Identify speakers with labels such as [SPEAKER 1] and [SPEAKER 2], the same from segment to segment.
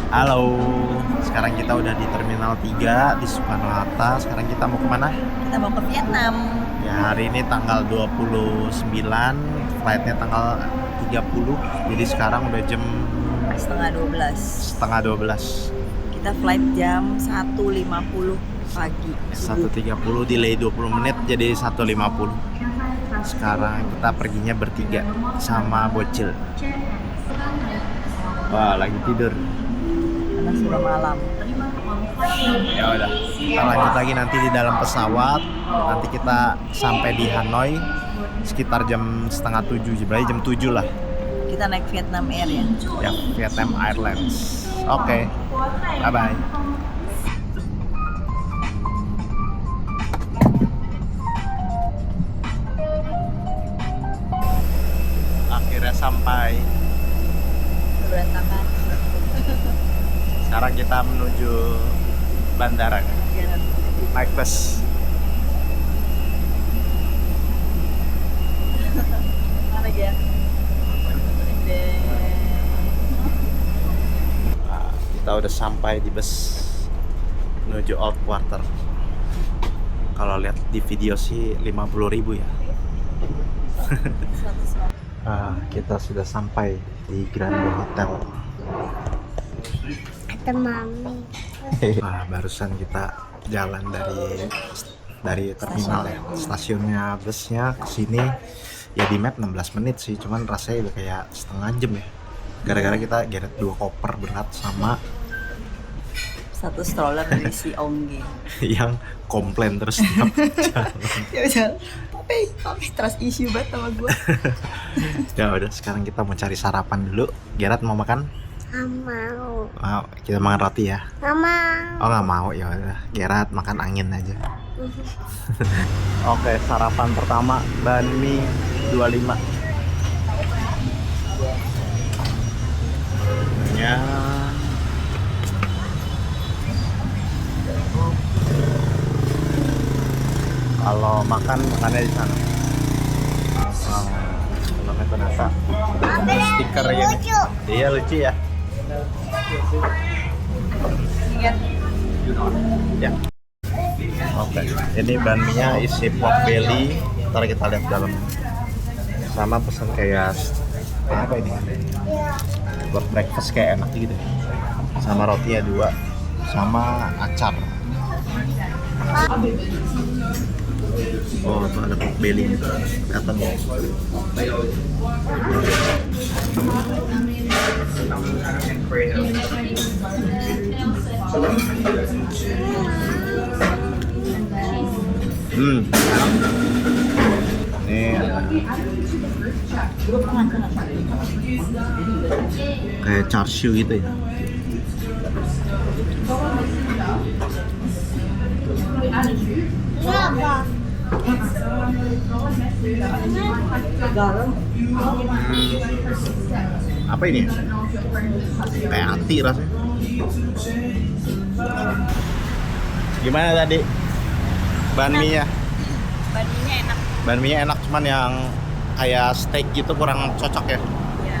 [SPEAKER 1] Halo, sekarang kita udah di Terminal 3 di Soekarno-Hatta. Sekarang kita mau kemana?
[SPEAKER 2] Kita mau ke Vietnam.
[SPEAKER 1] Ya, hari ini tanggal 29, flightnya tanggal 30. Jadi sekarang udah jam
[SPEAKER 2] Setengah 12.
[SPEAKER 1] setengah 12.
[SPEAKER 2] Kita flight jam 1.50 pagi. Subuh.
[SPEAKER 1] 1.30, delay 20 menit jadi 1.50. Sekarang kita perginya bertiga sama Bocil. Wah, lagi tidur.
[SPEAKER 2] Karena sudah malam.
[SPEAKER 1] Ya udah, kita lanjut lagi nanti di dalam pesawat. Nanti kita sampai di Hanoi sekitar jam setengah 7, berarti jam 7 lah.
[SPEAKER 2] Kita naik Vietnam Air ya.
[SPEAKER 1] Ya, Vietnam Airlines. Oke, bye bye. Akhirnya sampai.
[SPEAKER 2] Berantakan.
[SPEAKER 1] Sekarang kita menuju bandara. Naik bus.
[SPEAKER 2] Mana ya?
[SPEAKER 1] Nah, kita udah sampai di bus menuju Old Quarter. Kalau lihat di video sih 50.000 ya. Kita sudah sampai di Grande Hotel.
[SPEAKER 3] Kata mami.
[SPEAKER 1] Barusan kita jalan dari terminal ya, stasiunnya busnya ke sini ya di map 16 menit sih, cuman rasanya udah kayak setengah jam ya. Gara-gara kita geret 2 koper berat sama
[SPEAKER 2] Satu stroller dari si Onggi.
[SPEAKER 1] yang komplain terus tiap jalan.
[SPEAKER 2] Ya udah. Papi trust issue banget sama gue.
[SPEAKER 1] Ya udah, sekarang kita mau cari sarapan dulu. Gerat mau makan?
[SPEAKER 3] Nggak mau.
[SPEAKER 1] Mau, kita makan roti ya?
[SPEAKER 3] Nggak mau.
[SPEAKER 1] Oh nggak mau, ya udah. Gerat makan angin aja. Oke, sarapan pertama banh-mi 25. Ya. Kalau makannya di sana. Namanya penasa. Stiker ini.
[SPEAKER 3] Lucu.
[SPEAKER 1] Iya lucu ya.
[SPEAKER 2] Ingat.
[SPEAKER 1] Ya. Oke. Ini banh-mi-nya isi pork belly. Ntar kita lihat dalam. Sama pesan kayak apa ini? Buat breakfast kayak enak gitu. Sama rotinya 2. Sama acar. Oh, tuh ada pork belly gitu. Kelihatan ya. Ini kayak char siu gitu ya.
[SPEAKER 3] Kenapa?
[SPEAKER 2] Garam.
[SPEAKER 1] Apa ini? Kayak hati rasanya. Gimana tadi? Banh-mi-nya?
[SPEAKER 2] Banh-mi-nya enak.
[SPEAKER 1] Banh-mi-nya enak, cuman yang kayak steak gitu kurang cocok ya.
[SPEAKER 2] Ya.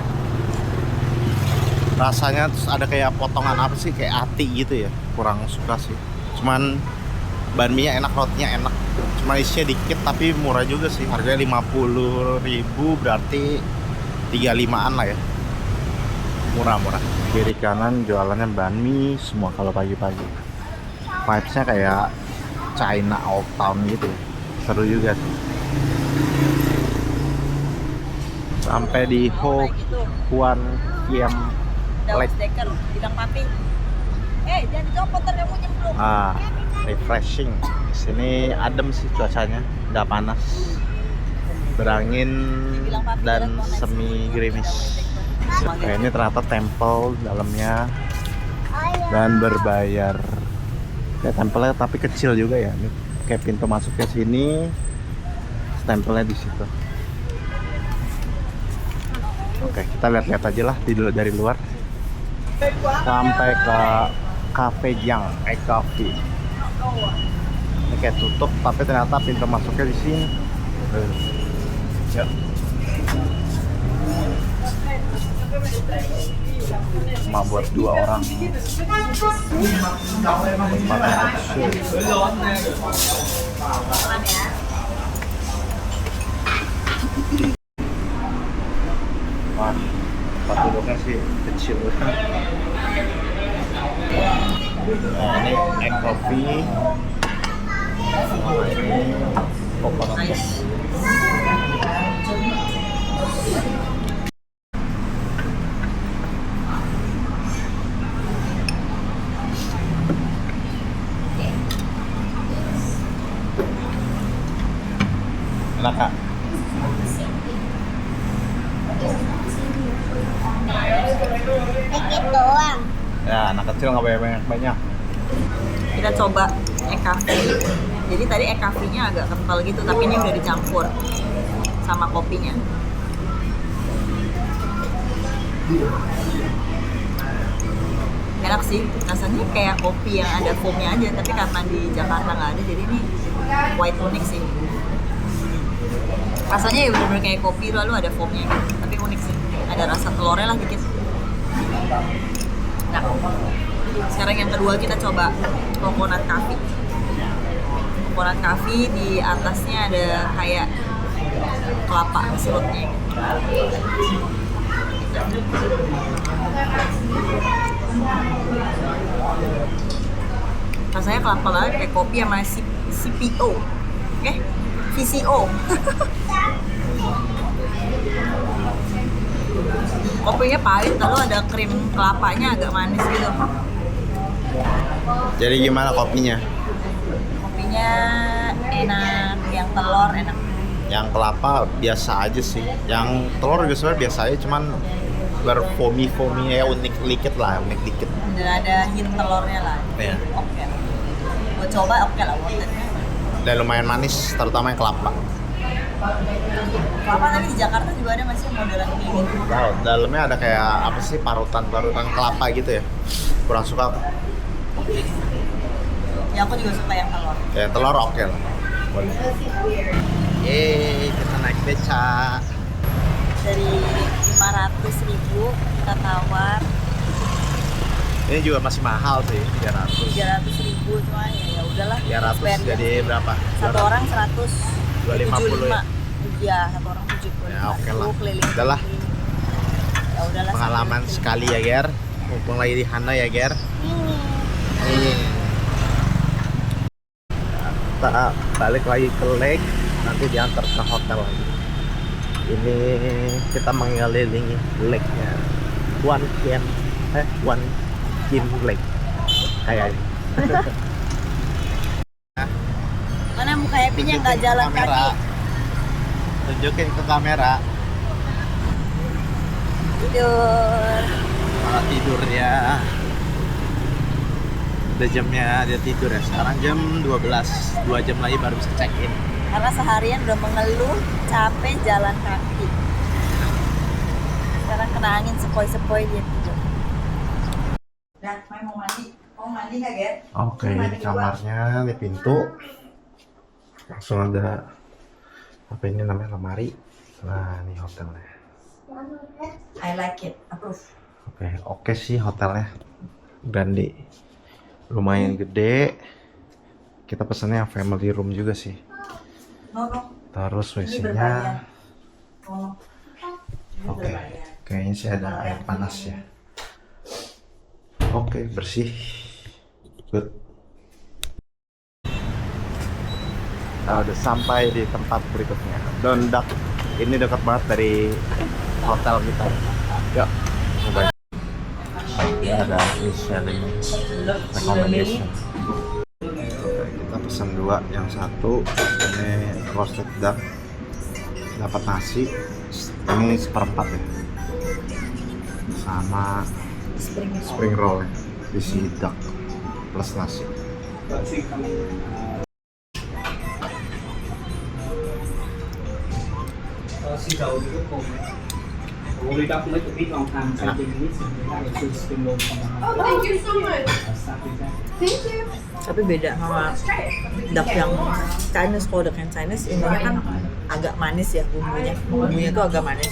[SPEAKER 1] Rasanya terus ada kayak potongan apa sih, kayak hati gitu ya. Kurang suka sih. Cuman banh-mi-nya enak, rotinya enak. Cuma isinya dikit tapi murah juga sih. Harganya 50.000, berarti 35-an lah ya. Murah-murah. Kiri kanan jualannya banh-mi semua kalau pagi-pagi. Vibes-nya kayak China Old Town gitu. Seru juga sih. Sampai di Ho Quan Kiam
[SPEAKER 2] Daun
[SPEAKER 1] Lake.
[SPEAKER 2] steker. Bilang papi. Jangan dicopot ntar kamu nyemplung.
[SPEAKER 1] Refreshing. Di sini adem sih cuacanya, nggak panas, berangin dan semi gerimis. Nah, ini ternyata temple dalamnya dan berbayar. Kayak tempelnya tapi kecil juga ya. Ini kayak pintu masuk ke sini, tempelnya di situ. Oke, kita lihat-lihat aja lah dari luar. Sampai ke Cafe Jiang, Coffee. Ini kayak tutup, tapi ternyata pintu masuknya di sini. Yuk. cuma buat 2 orang. Wah, tempat duduknya sih kecil. Nah, ini egg coffee. Ini coconut coffee. Enak Kak?
[SPEAKER 3] Dikit doang.
[SPEAKER 1] Ya, anak kecil nggak banyak-banyak.
[SPEAKER 2] Kita coba egg coffee. Jadi tadi egg coffee-nya agak kental gitu, tapi ini udah dicampur sama kopinya. Enak sih, rasanya kayak kopi yang ada foamnya aja, tapi karena di Jakarta nggak ada, jadi ini quite unik sih. Rasanya ya bener-bener kayak kopi lalu ada foamnya gitu, tapi unik sih. Ada rasa telurnya lah dikit. Nah, sekarang yang kedua kita coba coconut coffee. Coconut coffee di atasnya ada kayak kelapa sirupnya. Rasanya kelapa banget kayak kopi sama CPO. VCO. Kopinya pahit, lalu ada krim kelapanya agak manis gitu.
[SPEAKER 1] Jadi gimana kopinya?
[SPEAKER 2] Kopinya enak, yang telur enak.
[SPEAKER 1] Yang kelapa biasa aja sih. Yang telur juga sebenarnya biasa aja, cuman berfoamy ya unik dikit lah, unik dikit.
[SPEAKER 2] Dan ada hint telurnya lah.
[SPEAKER 1] Iya.
[SPEAKER 2] Oke. Buat coba oke lah worth it.
[SPEAKER 1] Dan lumayan manis, terutama yang kelapa.
[SPEAKER 2] Kelapa tadi di Jakarta juga ada masih modelan kayak gitu.
[SPEAKER 1] Wow, dalamnya ada kayak apa sih parutan kelapa gitu ya. Kurang suka.
[SPEAKER 2] Ya aku juga suka yang telur.
[SPEAKER 1] Kayak telur oke lah. Boleh. Yeay, kita naik beca.
[SPEAKER 2] Dari 500.000 kita tawar
[SPEAKER 1] Ini juga masih mahal sih, 300.
[SPEAKER 2] 300.000 cuma ya udahlah.
[SPEAKER 1] 300 jadi berapa?
[SPEAKER 2] Satu orang
[SPEAKER 1] 250 ya?
[SPEAKER 2] Iya, satu orang 75.
[SPEAKER 1] Ya oke lah.
[SPEAKER 2] Keliling.
[SPEAKER 1] Udahlah,
[SPEAKER 2] Ya udahlah.
[SPEAKER 1] pengalaman
[SPEAKER 2] sampai
[SPEAKER 1] sekali ya Ger. Mumpung lagi di Hanoi ya Ger. Ini. Kita balik lagi ke lake, nanti diantar ke hotel lagi. Ini kita mengelilingi lake-nya. One Kim Lake. Kayak ini.
[SPEAKER 2] Mana muka happy-nya nggak jalan kaki?
[SPEAKER 1] Tunjukin ke kamera.
[SPEAKER 2] Tidur.
[SPEAKER 1] Malah tidur ya. Udah jamnya dia tidur ya. Sekarang jam 12. 2 jam lagi baru bisa check in.
[SPEAKER 2] Karena seharian udah mengeluh, capek jalan kaki. Sekarang kena angin sepoi-sepoi dia tidur. Udah, mau mandi. Mau mandi nggak, Ger?
[SPEAKER 1] Oke, di kamarnya, di pintu langsung ada apa ini namanya lemari. Nah, ini hotelnya.
[SPEAKER 2] I like it, approve.
[SPEAKER 1] Oke sih hotelnya. Grande. Lumayan gede. Kita pesannya yang family room juga sih.
[SPEAKER 2] No.
[SPEAKER 1] Terus
[SPEAKER 2] Ini
[SPEAKER 1] WC-nya.
[SPEAKER 2] berbayar. No.
[SPEAKER 1] Oke. Kayaknya sih ada air panas ya. Oke, bersih. Good. Nah, udah sampai di tempat berikutnya. Dondak. Ini dekat banget dari hotel kita. Yuk, coba. Ini ada Michelin recommendation. Oke, kita pesan 2. Yang satu ini roasted duck. Dapat nasi. Ini seperempat ya. Sama spring roll ya. Isi duck plus nasi.
[SPEAKER 4] Xin chào quý khách cùng we got to make a big long time taking this and we have a two spring roll from
[SPEAKER 5] Oh, thank you so much. Thank you.
[SPEAKER 2] Tapi beda sama duck yang Chinese. Kalau duck yang Chinese, ininya kan agak manis ya bumbunya. Bumbunya tuh agak manis.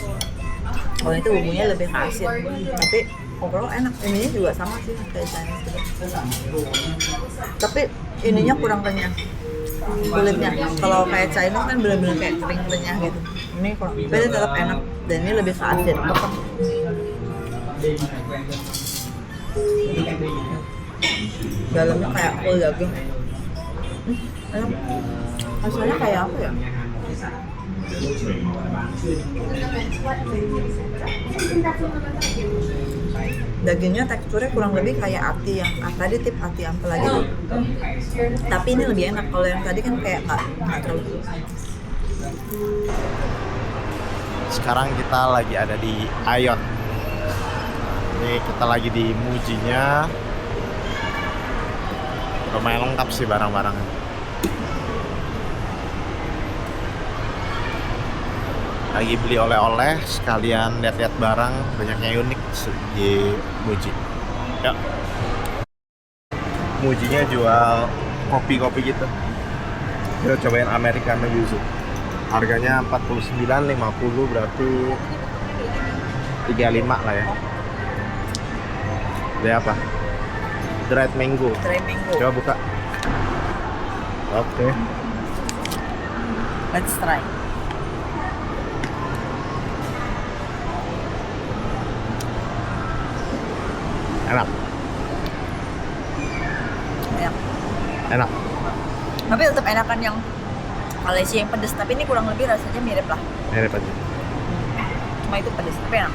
[SPEAKER 2] Kalau itu bumbunya lebih asin, tapi overall enak. Ininya juga sama sih kayak Chinese gitu. Tapi ininya kurang renyah kulitnya. Kalau kayak Chinese kan bener-bener kayak kering renyah gitu. Ini kurang, tapi tetap enak dan ini lebih ke asin. Dalamnya kayak full daging. Enak. Rasanya kayak apa ya? Dagingnya teksturnya kurang lebih kayak ati yang tadi tip ati ampela gitu. Tapi ini lebih enak. Kalau yang tadi kan kayak nggak terlalu.
[SPEAKER 1] Sekarang kita lagi ada di Aeon. Ini kita lagi di Mujinya. Lumayan lengkap sih barang-barangnya. Lagi beli oleh-oleh, sekalian lihat-lihat barang, banyaknya unik di Muji. Ya. Mujinya jual kopi-kopi gitu. Kita cobain Americano Yuzu. Harganya 49,50 berarti 35 lah ya. Ini apa? Dried mango.
[SPEAKER 2] Dried mango.
[SPEAKER 1] Coba buka. Oke.
[SPEAKER 2] Let's try.
[SPEAKER 1] Enak.
[SPEAKER 2] Enak.
[SPEAKER 1] Enak.
[SPEAKER 2] Tapi tetap enakan yang Malaysia yang pedas. Tapi ini kurang lebih rasanya mirip lah.
[SPEAKER 1] Mirip aja.
[SPEAKER 2] Cuma itu pedas, tapi enak.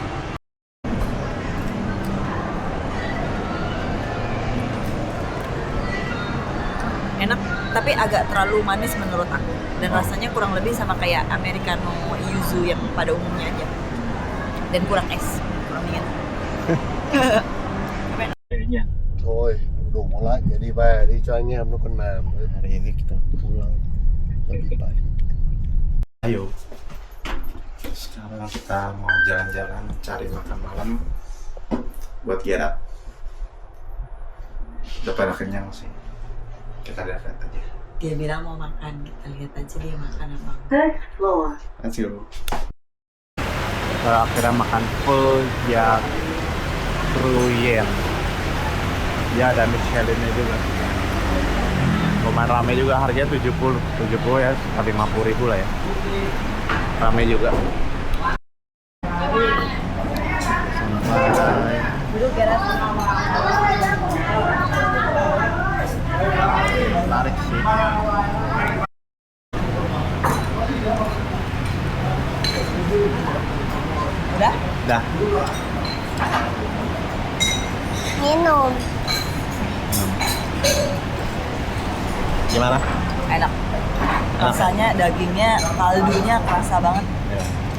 [SPEAKER 2] Enak, tapi agak terlalu manis menurut aku. Dan rasanya kurang lebih sama kayak Americano Yuzu yang pada umumnya aja. Dan kurang es, kurang dingin.
[SPEAKER 6] Thôi, đủ một lại để đi về đi cho anh em nó còn làm.
[SPEAKER 1] Hari ini kita pulang lebih baik. Ayo. Sekarang kita mau jalan-jalan cari makan malam buat Gerard. Udah pada kenyang sih. Kita lihat aja.
[SPEAKER 2] Dia bilang mau makan, kita lihat aja dia makan apa.
[SPEAKER 1] Let's go. Kita akhirnya makan full ya Truyen. Ya ada Michelin-nya juga. Lumayan rame juga, harganya 70 ya, sekitar 50.000 lah ya. Rame juga. Sampai
[SPEAKER 2] Duduk Gerard.
[SPEAKER 1] menarik sih.
[SPEAKER 2] Udah?
[SPEAKER 1] Dah.
[SPEAKER 3] Minum.
[SPEAKER 1] Gimana?
[SPEAKER 2] Enak. Rasanya dagingnya, kaldunya kerasa banget.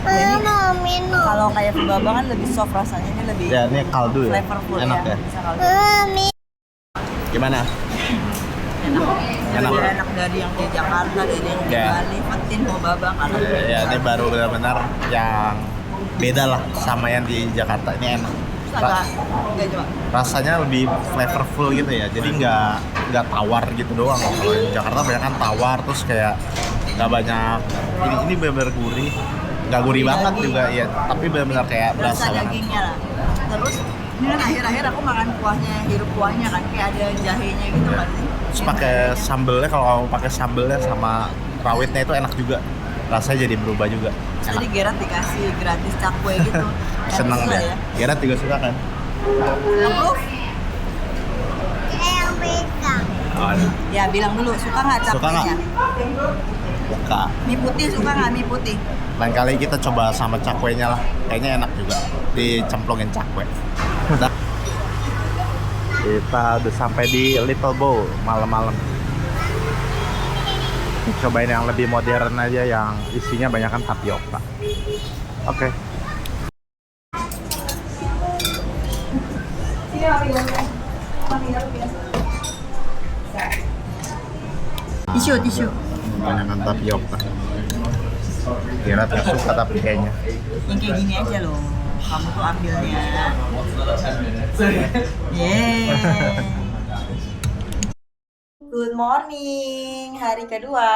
[SPEAKER 2] Jadi
[SPEAKER 3] Mama minum.
[SPEAKER 2] kalau kayak kebaba kan lebih soft rasanya, ini lebih
[SPEAKER 1] Ya ini kaldu ya.
[SPEAKER 2] flavorful
[SPEAKER 1] Enak ya.
[SPEAKER 2] Bisa kaldu.
[SPEAKER 3] Mami.
[SPEAKER 1] Gimana?
[SPEAKER 2] Enak.
[SPEAKER 1] Enak.
[SPEAKER 2] Lebih enak dari yang di Jakarta, dari yang di
[SPEAKER 1] Ya.
[SPEAKER 2] Bali, Petin, mau babang karena
[SPEAKER 1] Ya ini baru benar-benar yang beda lah sama yang di Jakarta. Ini enak.
[SPEAKER 2] agak enggak coba.
[SPEAKER 1] Rasanya lebih flavorful gitu ya, jadi nggak tawar gitu doang. Kalau di Jakarta banyak kan tawar, terus kayak nggak banyak. Ini benar-benar gurih, nggak gurih banget juga ya, tapi benar-benar kayak berasa
[SPEAKER 2] Rasa
[SPEAKER 1] banget.
[SPEAKER 2] dagingnya lah. Terus ini kan akhir-akhir aku makan kuahnya, hirup kuahnya kan kayak ada jahenya gitu kan sih.
[SPEAKER 1] Terus pakai sambelnya, kalau kamu pakai sambelnya sama rawitnya itu enak juga, rasanya jadi berubah juga.
[SPEAKER 2] Jadi Gerard dikasih gratis cakwe gitu.
[SPEAKER 1] Seneng
[SPEAKER 2] Enak
[SPEAKER 1] deh.
[SPEAKER 2] ya.
[SPEAKER 1] Gerard juga suka kan?
[SPEAKER 2] Approve?
[SPEAKER 3] Yang pegang.
[SPEAKER 2] Ya bilang dulu, suka nggak
[SPEAKER 1] Suka nggak?
[SPEAKER 2] cakwenya?
[SPEAKER 1] Suka.
[SPEAKER 2] Mie putih suka nggak mie putih?
[SPEAKER 1] Lain kali kita coba sama cakwenya lah, kayaknya enak juga dicemplungin cakwe. Kita udah sampai di Little Bowl malam-malam. Cobain yang lebih modern aja, yang isinya banyak kan tapioka. Oke.
[SPEAKER 2] Tisu.
[SPEAKER 1] Banyak kan tapioka. Kira nggak suka tapi kayaknya.
[SPEAKER 2] Yang kayak gini aja loh. Kamu tuh ambilnya. Yeay. Good morning, hari kedua.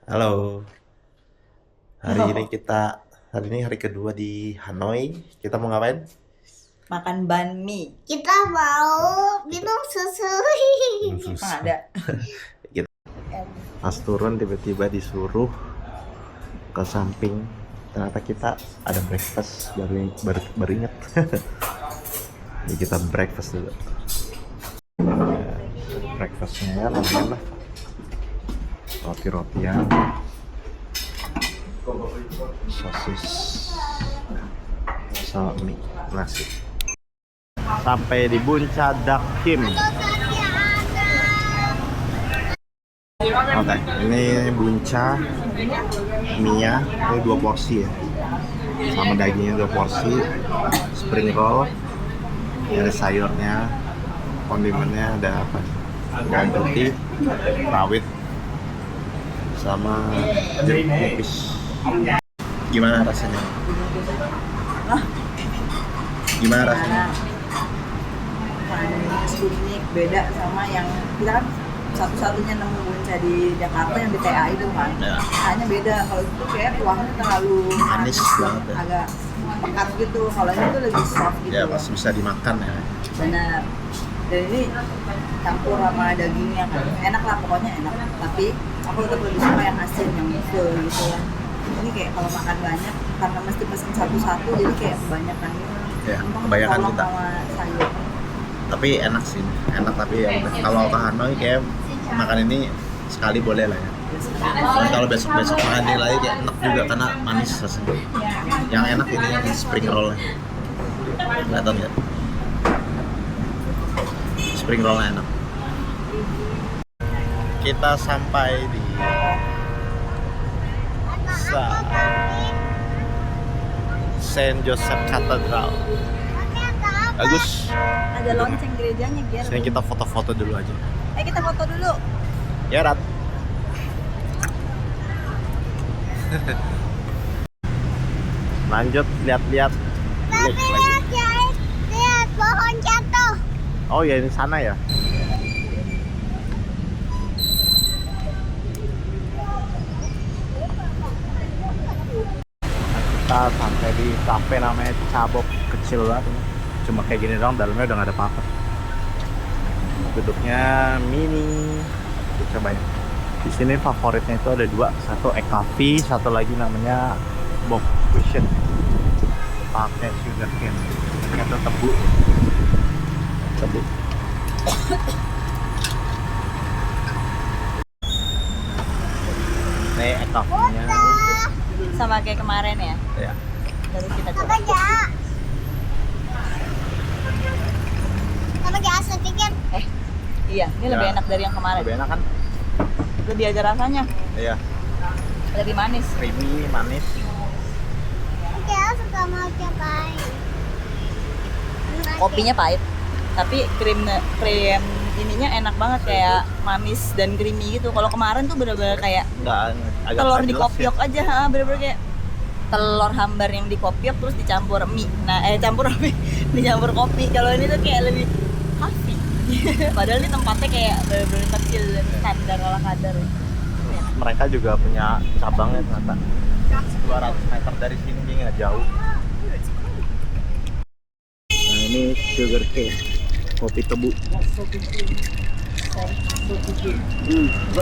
[SPEAKER 1] Halo. Hari ini kita Hari ini hari kedua di Hanoi. Kita mau ngapain?
[SPEAKER 2] Makan banh mi.
[SPEAKER 3] Kita mau minum susu.
[SPEAKER 2] Emang ada.
[SPEAKER 1] Pas turun tiba-tiba disuruh ke samping. Ternyata kita ada breakfast, baru inget. Jadi kita breakfast dulu. Breakfastnya ya lumayan lah. Roti-rotian, sosis, sama mie, nasi. Sampai di Buncha Dak Kim. Oke, ini bunca mie-nya, ini 2 porsi ya, sama dagingnya 2 porsi, spring roll, ini ada sayurnya, kondimennya ada apa? Bawang putih, rawit, sama jeruk nipis. Gimana rasanya? Gimana rasanya?
[SPEAKER 2] Manis, unik, beda sama yang kita kan satu-satunya nemu bunca di Jakarta yang di TA itu kan.
[SPEAKER 1] Ya.
[SPEAKER 2] Kayaknya beda, kalau itu kayak kuahnya terlalu
[SPEAKER 1] Manis banget ya.
[SPEAKER 2] agak pekat gitu. Kalau ini tuh lebih soft gitu.
[SPEAKER 1] Ya pasti bisa dimakan ya.
[SPEAKER 2] Benar. Dan ini campur sama dagingnya kan. Enak lah, pokoknya enak. Tapi aku tetap lebih suka yang asin, yang full gitu lah. Ini kayak kalau makan banyak karena mesti pesen satu-satu jadi kayak kebanyakan gitu.
[SPEAKER 1] Ya,
[SPEAKER 2] Gampang
[SPEAKER 1] kebanyakan
[SPEAKER 2] ketolong
[SPEAKER 1] kita.
[SPEAKER 2] sama sayur.
[SPEAKER 1] Tapi enak sih, enak tapi ya udah. Kalau ke Hanoi kayak makan ini sekali boleh lah ya. Tapi kalau besok-besok makan ini lagi kayak enak juga karena manis rasanya. Yang enak ini yang spring roll. Kelihatan nggak? Spring rollnya enak. Kita sampai di Saint Joseph Cathedral. Bagus.
[SPEAKER 2] Ada lonceng gerejanya, Ger.
[SPEAKER 1] Sini kita foto-foto dulu aja.
[SPEAKER 2] Kita foto dulu.
[SPEAKER 1] Ya, Rat. Lanjut lihat-lihat.
[SPEAKER 3] Tapi lihat pohon jatuh.
[SPEAKER 1] Oh ya, ini sana ya. Kita sampai di cafe namanya Cabok, kecil banget. Cuma kayak gini doang, dalamnya udah nggak ada apa-apa. Duduknya mini. Kita cobain. Di sini favoritnya itu ada 2, satu egg coffee, satu lagi namanya Bob Cushion. Pakai sugar cane, atau tebu. Nih egg coffee-nya.
[SPEAKER 2] Sama kayak kemarin ya.
[SPEAKER 1] Ya.
[SPEAKER 2] Lalu kita
[SPEAKER 3] Apa
[SPEAKER 2] coba.
[SPEAKER 3] ya? Apa ya sedikit?
[SPEAKER 2] Iya, ini lebih
[SPEAKER 1] Ya.
[SPEAKER 2] enak dari yang kemarin.
[SPEAKER 1] Lebih enak kan?
[SPEAKER 2] Lebih ada rasanya,
[SPEAKER 1] Iya.
[SPEAKER 2] lebih manis.
[SPEAKER 1] Creamy, manis.
[SPEAKER 3] Dia suka mau cobain.
[SPEAKER 2] Kopinya pahit, tapi krim ininya enak banget, kayak manis dan creamy gitu. Kalau kemarin tuh bener-bener kayak
[SPEAKER 1] Enggak, agak
[SPEAKER 2] telur
[SPEAKER 1] nggak
[SPEAKER 2] di
[SPEAKER 1] jelas
[SPEAKER 2] kopiok aja, bener-bener kayak telur hambar yang di kopiok terus dicampur mie. Nah, campur mie, dicampur kopi. Kalau ini tuh kayak lebih happy. Padahal ini tempatnya kayak bener-bener kecil dan standar ala kadar.
[SPEAKER 1] Mereka juga punya cabangnya ternyata 200 meter dari sini, dia nggak jauh. Nah ini sugar cane, kopi tebu.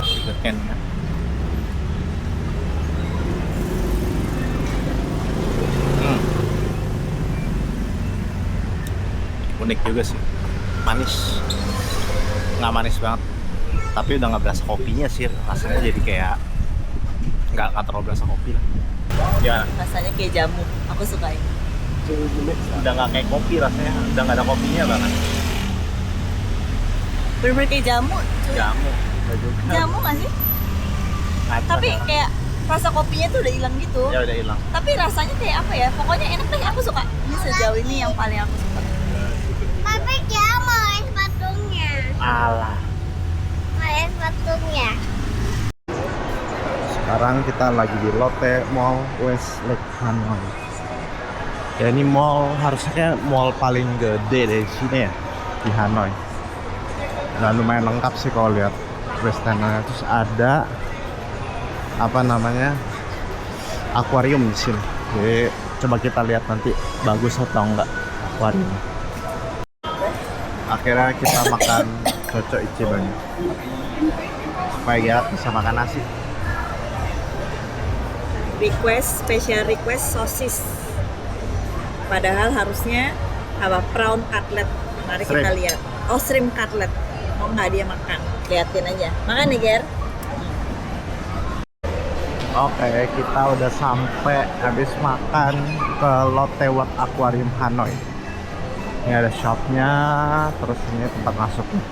[SPEAKER 1] Sugar cane ya. Unik juga sih, manis, nggak manis banget, tapi udah nggak berasa kopinya sih, rasanya jadi kayak nggak terlalu berasa kopi lah. Ya,
[SPEAKER 2] Rasanya kayak jamu, aku sukain.
[SPEAKER 1] udah nggak kayak kopi rasanya, udah nggak ada kopinya bahkan.
[SPEAKER 2] Bener-bener kayak jamu, cuy.
[SPEAKER 1] Jamu, nggak juga.
[SPEAKER 2] Jamu nggak sih?
[SPEAKER 1] Nggak
[SPEAKER 2] Tapi
[SPEAKER 1] terasa.
[SPEAKER 2] kayak rasa kopinya tuh udah hilang gitu.
[SPEAKER 1] Ya udah hilang.
[SPEAKER 2] Tapi rasanya kayak apa ya? Pokoknya enak deh, aku suka. Ini sejauh ini yang paling aku suka.
[SPEAKER 3] Tapi dia mau es batunya.
[SPEAKER 1] Alah.
[SPEAKER 3] Mau es batunya.
[SPEAKER 1] Sekarang kita lagi di Lotte Mall Westlake Hanoi. Ya ini mall, harusnya mall paling gede dari sini ya, di Hanoi. Dan lumayan lengkap sih kalau lihat Westlake. Terus ada apa namanya, akuarium di sini. Jadi coba kita lihat nanti bagus atau enggak akuariumnya. Akhirnya kita makan cocok Ichiban supaya ya bisa makan nasi.
[SPEAKER 2] Special request sosis. Padahal harusnya apa prawn cutlet. Mari kita
[SPEAKER 1] Shrimp.
[SPEAKER 2] lihat. Oh, shrimp cutlet. Mau nggak dia makan? Liatin aja. Makan nih, Ger.
[SPEAKER 1] Oke, kita udah sampai habis makan ke Lotte World Aquarium Hanoi. Ini ada shopnya, terus ini tempat masuknya.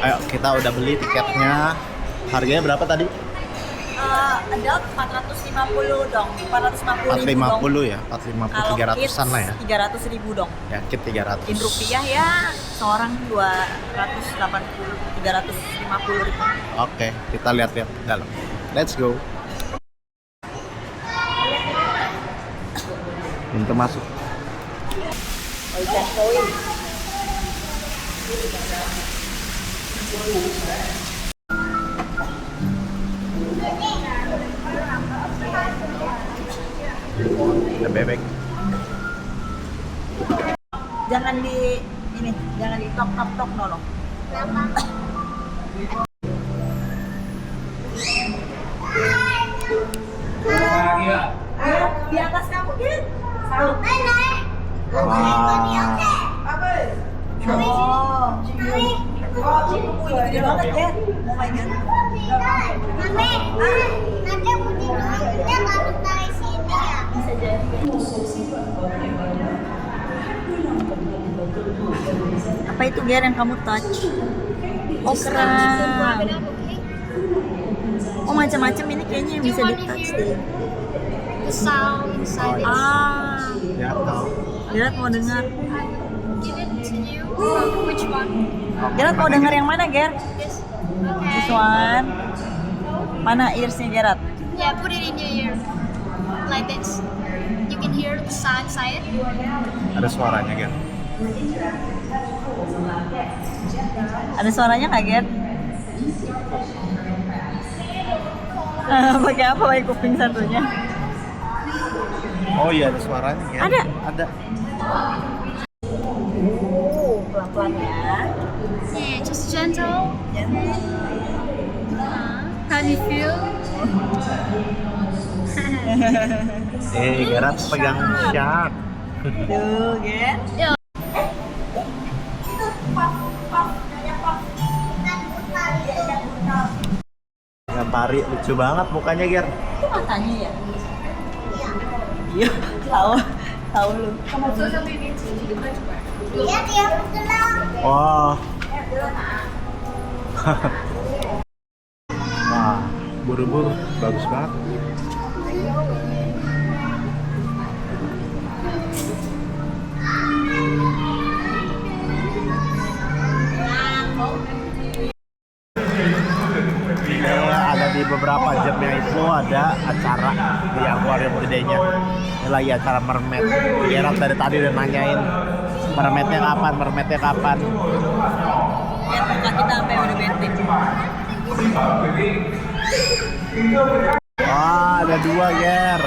[SPEAKER 1] Ayo, kita udah beli tiketnya. Harganya berapa tadi?
[SPEAKER 2] Adult 450 dong. 450 ribu
[SPEAKER 1] 450 ya, 450 300-an lah ya.
[SPEAKER 2] 300 ribu dong.
[SPEAKER 1] Ya, kit 300.
[SPEAKER 2] In rupiah ya seorang 280 350 ribu.
[SPEAKER 1] Oke, kita lihat-lihat dalam. Let's go. Pintu masuk.
[SPEAKER 2] Oh, ikan koi.
[SPEAKER 1] Ada bebek.
[SPEAKER 2] Jangan jangan di tok Nono. Di atas kamu, Gin.
[SPEAKER 1] Wah.
[SPEAKER 2] Gede banget, Gin. Oh my god.
[SPEAKER 3] Nanti aku tidurnya baru dari sini ya.
[SPEAKER 2] Bisa jadi. Apa itu, Ger, yang kamu touch? Oh, kerang. Oh, macam-macam ini kayaknya yang bisa di touch deh.
[SPEAKER 3] The sound inside it.
[SPEAKER 2] Ah,
[SPEAKER 1] Ya, tahu.
[SPEAKER 2] Gerard mau dengar.
[SPEAKER 3] Give it to you. Which one?
[SPEAKER 2] Gerard mau dengar yang mana, Ger?
[SPEAKER 3] This.
[SPEAKER 2] This
[SPEAKER 3] Okay.
[SPEAKER 2] one. Mana earsnya, Gerard?
[SPEAKER 3] Yeah, put it in your ear. Like this. You can hear the sound inside it.
[SPEAKER 1] Ada suaranya, Gen.
[SPEAKER 2] Ada suaranya nggak, Ger? Pakai apa? Pakai kuping satunya.
[SPEAKER 1] Oh iya, ada suaranya, Gen.
[SPEAKER 2] Ada?
[SPEAKER 1] Ada.
[SPEAKER 2] Pelan-pelan ya.
[SPEAKER 3] Yeah, just gentle. How do you feel?
[SPEAKER 1] Gerard pegang shark.
[SPEAKER 2] Tuh, Ger.
[SPEAKER 1] Yang pari lucu banget mukanya, Ger.
[SPEAKER 2] Itu matanya ya? Iya, tahu lu.
[SPEAKER 3] Lihat ya, betul.
[SPEAKER 1] Wah. Wah, buru-buru bagus banget. Ada di beberapa jamnya itu ada acara di akuarium gedenya. Ini lagi acara mermaid. Gerard dari tadi udah nanyain mermaidnya kapan.
[SPEAKER 2] Lihat muka kita sampai udah bete.
[SPEAKER 1] Wah, ada dua, Ger.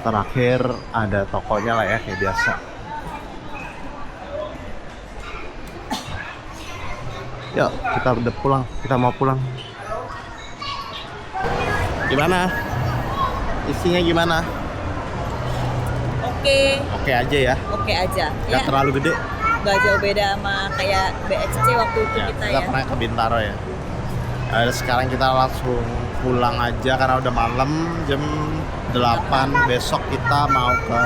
[SPEAKER 1] Terakhir ada tokonya lah ya, kayak biasa. Yuk, kita udah pulang. Kita mau pulang. Gimana? Isinya gimana?
[SPEAKER 2] Oke.
[SPEAKER 1] Oke aja ya.
[SPEAKER 2] Oke aja.
[SPEAKER 1] Gak terlalu gede.
[SPEAKER 2] Gak jauh beda sama kayak BXC waktu itu
[SPEAKER 1] Ya,
[SPEAKER 2] kita
[SPEAKER 1] kita
[SPEAKER 2] ya.
[SPEAKER 1] pernah ke Bintaro ya. Sekarang kita langsung pulang aja karena udah malam, jam 8. Besok kita mau ke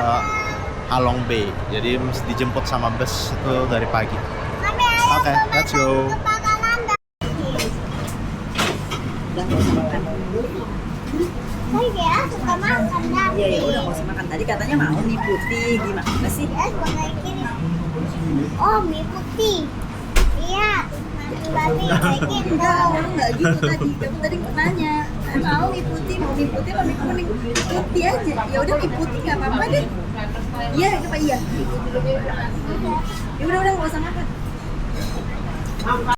[SPEAKER 1] Halong Bay. Jadi mesti dijemput sama bus itu dari pagi. Oke, let's go.
[SPEAKER 2] Udah nggak usah makan.
[SPEAKER 5] Saya dia suka makan dah.
[SPEAKER 2] Iya ya udah nggak usah makan. Tadi katanya mau mie putih gimana sih?
[SPEAKER 5] Dia sebagai kiri. Oh, mie putih. Iya. Nanti babi bikin dong.
[SPEAKER 2] Enggak gitu tadi. Kamu tadi nanya. Mau mie putih apa mie kuning? Putih aja. Ya udah mie putih nggak apa-apa deh. Iya apa iya? Ya udah nggak usah makan.